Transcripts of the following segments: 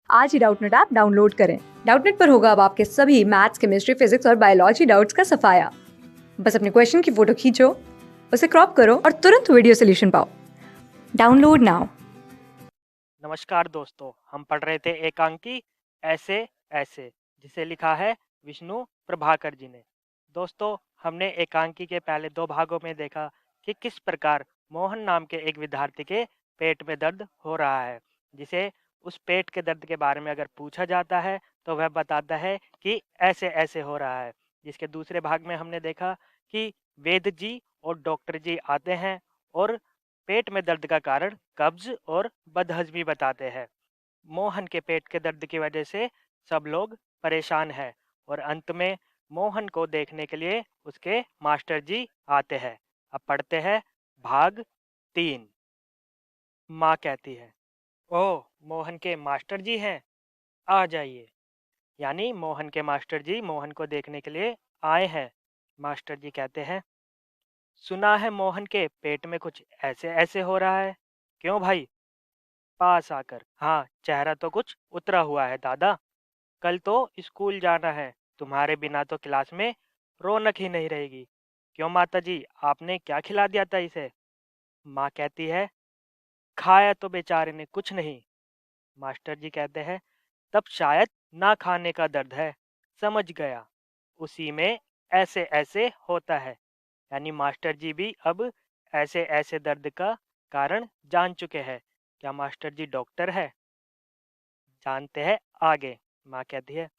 आज ही Doubtnut app download करें। Doubtnut पर होगा अब आपके सभी मैथ्स, केमिस्ट्री, फिजिक्स और बायोलॉजी डाउट्स का सफाया। बस अपने क्वेश्चन की फोटो खींचो, उसे क्रॉप करो और तुरंत वीडियो सोल्यूशन पाओ। Download now. नमस्कार दोस्तों, हम पढ़ रहे थे एकांकी ऐसे ऐसे, जिसे लिखा है विष्णु प्रभाकर जी ने। दोस्तों, हमने एकांकी के पहले 2 भागों में देखा कि किस प्रकार मोहन नाम के एक विद्यार्थी के पेट में दर्द हो रहा है, जिसे उस पेट के दर्द के बारे में अगर पूछा जाता है तो वह बताता है कि ऐसे ऐसे हो रहा है। जिसके दूसरे भाग में हमने देखा कि वेद जी और डॉक्टर जी आते हैं और पेट में दर्द का कारण कब्ज और बदहजमी बताते हैं। मोहन के पेट के दर्द की वजह से सब लोग परेशान हैं और अंत में मोहन को देखने के लिए उसके मास्टर जी आते हैं। अब पढ़ते हैं भाग 3। माँ कहती है, ओह मोहन के मास्टर जी हैं, आ जाइए। यानी मोहन के मास्टर जी मोहन को देखने के लिए आए हैं। मास्टर जी कहते हैं, सुना है मोहन के पेट में कुछ ऐसे ऐसे हो रहा है, क्यों भाई? पास आकर, हाँ चेहरा तो कुछ उतरा हुआ है दादा। कल तो स्कूल जाना है, तुम्हारे बिना तो क्लास में रौनक ही नहीं रहेगी। क्यों माता जी, आपने क्या खिला दिया था इसे? माँ कहती है, खाया तो बेचारे ने कुछ नहीं। मास्टर जी कहते हैं, तब शायद ना खाने का दर्द है, समझ गया। उसी में ऐसे ऐसे होता है। यानी मास्टर जी भी अब ऐसे ऐसे दर्द का कारण जान चुके हैं। क्या मास्टर जी डॉक्टर है? जानते हैं आगे। माँ कहती है,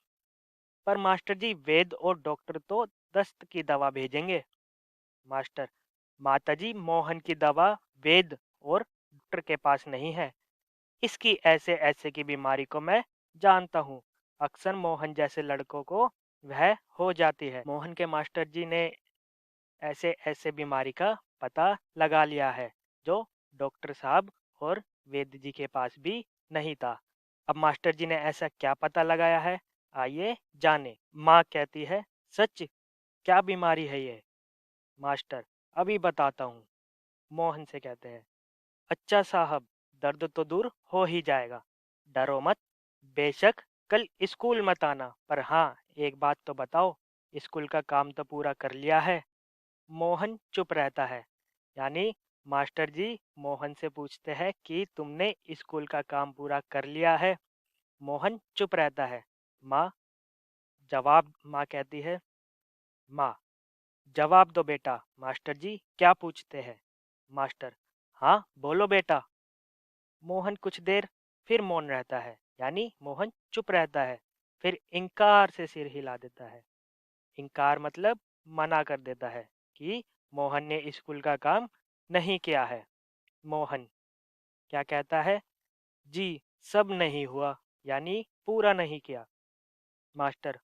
पर मास्टर जी वेद और डॉक्टर तो दस्त की दवा भेजेंगे। मास्टर, माता जी मोहन की दवा वेद और डॉक्टर के पास नहीं है। इसकी ऐसे ऐसे की बीमारी को मैं जानता हूँ। अक्सर मोहन जैसे लड़कों को वह हो जाती है। मोहन के मास्टर जी ने ऐसे ऐसे बीमारी का पता लगा लिया है, जो डॉक्टर साहब और वैद्य जी के पास भी नहीं था। अब मास्टर जी ने ऐसा क्या पता लगाया है, आइए जाने। माँ कहती है, सच? क्या बीमारी है ये? मास्टर, अभी बताता हूँ। मोहन से कहते हैं, अच्छा साहब, दर्द तो दूर हो ही जाएगा, डरो मत। बेशक कल स्कूल मत आना, पर हाँ एक बात तो बताओ, स्कूल का काम तो पूरा कर लिया है? मोहन चुप रहता है। यानी मास्टर जी मोहन से पूछते हैं कि तुमने स्कूल का काम पूरा कर लिया है? मोहन चुप रहता है। माँ माँ कहती है, माँ जवाब दो बेटा, मास्टर जी क्या पूछते हैं? मास्टर, हाँ बोलो बेटा। मोहन कुछ देर फिर मौन रहता है, यानी मोहन चुप रहता है। फिर इनकार से सिर हिला देता है। इनकार मतलब मना कर देता है कि मोहन ने स्कूल का काम नहीं किया है। मोहन क्या कहता है, जी सब नहीं हुआ, यानी पूरा नहीं किया। मास्टर,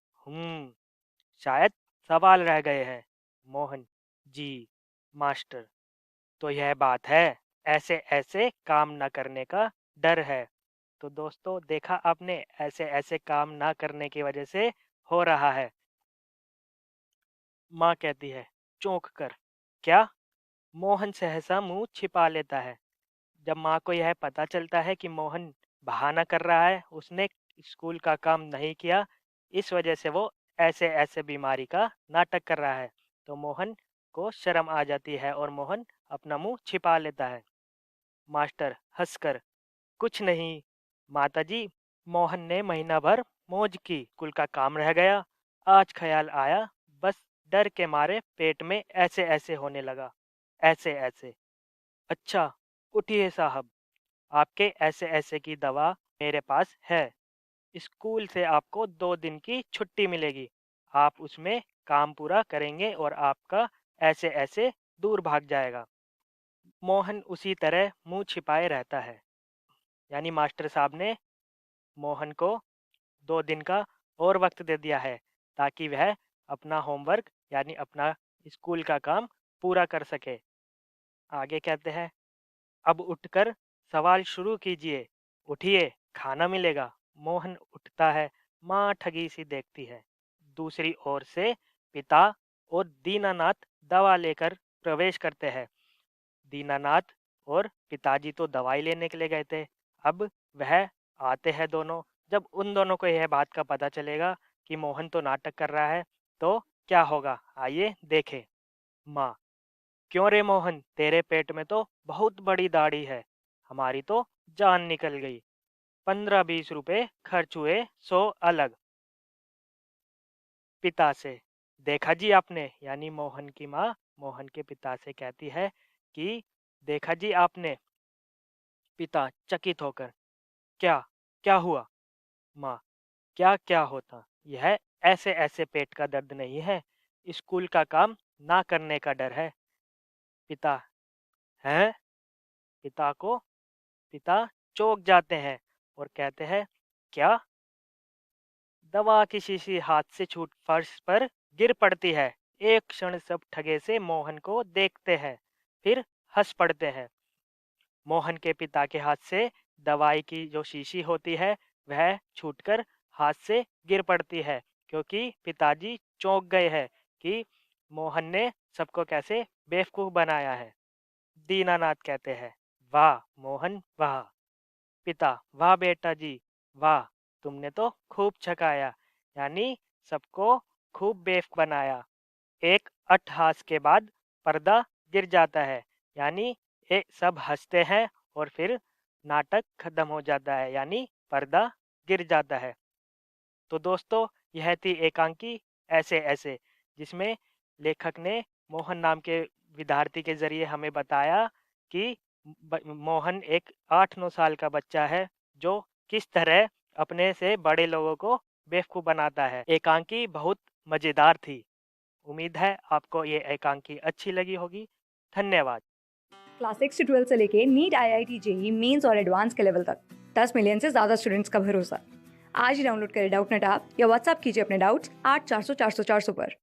शायद सवाल रह गए हैं। मोहन, जी। मास्टर, तो यह बात है, ऐसे ऐसे काम न करने का डर है। तो दोस्तों, देखा आपने, ऐसे ऐसे काम ना करने की वजह से हो रहा है। माँ कहती है, चौंक कर, क्या? मोहन सहसा मुंह छिपा लेता है। जब माँ को यह पता चलता है कि मोहन बहाना कर रहा है, उसने स्कूल का काम नहीं किया, इस वजह से वो ऐसे ऐसे बीमारी का नाटक कर रहा है, तो मोहन को शर्म आ जाती है और मोहन अपना मुंह छिपा लेता है। मास्टर हंसकर, कुछ नहीं माताजी, मोहन ने महीना भर मौज की, स्कूल का काम रह गया, आज ख्याल आया, बस डर के मारे पेट में ऐसे ऐसे होने लगा, ऐसे ऐसे। अच्छा, उठिए साहब, आपके ऐसे ऐसे की दवा मेरे पास है। स्कूल से आपको 2 दिन की छुट्टी मिलेगी। आप उसमें काम पूरा करेंगे और आपका ऐसे ऐसे दूर भाग जाएगा। मोहन उसी तरह मुंह छिपाए रहता है। यानी मास्टर साहब ने मोहन को 2 दिन का और वक्त दे दिया है, ताकि वह अपना होमवर्क यानी अपना स्कूल का काम पूरा कर सके। आगे कहते हैं, अब उठकर सवाल शुरू कीजिए, उठिए, खाना मिलेगा। मोहन उठता है। माँ ठगी सी देखती है। दूसरी ओर से पिता और दीनानाथ दवा लेकर प्रवेश करते हैं। दीनानाथ और पिताजी तो दवाई लेने के लिए गए थे, अब वह आते हैं दोनों। जब उन दोनों को यह बात का पता चलेगा कि मोहन तो नाटक कर रहा है, तो क्या होगा, आइए देखें। माँ: क्यों रे मोहन, तेरे पेट में तो बहुत बड़ी दाढ़ी है, हमारी तो जान निकल गई। 15-20 रुपए खर्च हुए, 100 अलग। पिता से: देखा जी आपने, यानी मोहन की माँ मोहन के पिता से कहती है कि देखा जी आपने। पिता चकित होकर: क्या, क्या हुआ? माँ: क्या क्या होता, यह ऐसे ऐसे पेट का दर्द नहीं है, स्कूल का काम ना करने का डर है। पिता: है? पिता को पिता चौंक जाते हैं और कहते हैं, क्या? दवा की शीशी हाथ से छूट फर्श पर गिर पड़ती है। एक क्षण सब ठगे से मोहन को देखते हैं, फिर हंस पड़ते हैं। मोहन के पिता के हाथ से दवाई की जो शीशी होती है वह छूटकर हाथ से गिर पड़ती है, क्योंकि पिताजी चौंक गए हैं कि मोहन ने सबको कैसे बेवकूफ बनाया है। दीनानाथ कहते हैं, वाह मोहन वाह। पिता: वाह बेटा जी वाह, तुमने तो खूब छकाया, यानी सबको खूब बेवकूफ बनाया। एक अट्टहास के बाद पर्दा गिर जाता है, यानी एक सब हंसते हैं और फिर नाटक खत्म हो जाता है, यानी पर्दा गिर जाता है। तो दोस्तों, यह थी एकांकी ऐसे ऐसे, जिसमें लेखक ने मोहन नाम के विद्यार्थी के जरिए हमें बताया कि मोहन एक 8-9 साल का बच्चा है जो किस तरह अपने से बड़े लोगों को बेवकूफ बनाता है। एकांकी बहुत मजेदार थी। उम्मीद है आपको ये एकांकी अच्छी लगी होगी। धन्यवाद। क्लास 6 से 12 से लेके नीट, IIT, जेई मेंस और एडवांस के लेवल तक 10 मिलियन से ज़्यादा स्टूडेंट्स का भरोसा। आज ही डाउनलोड करें डाउटनेट ऐप या व्हाट्सएप कीजिए अपने डाउट्स 8400 400 400 पर।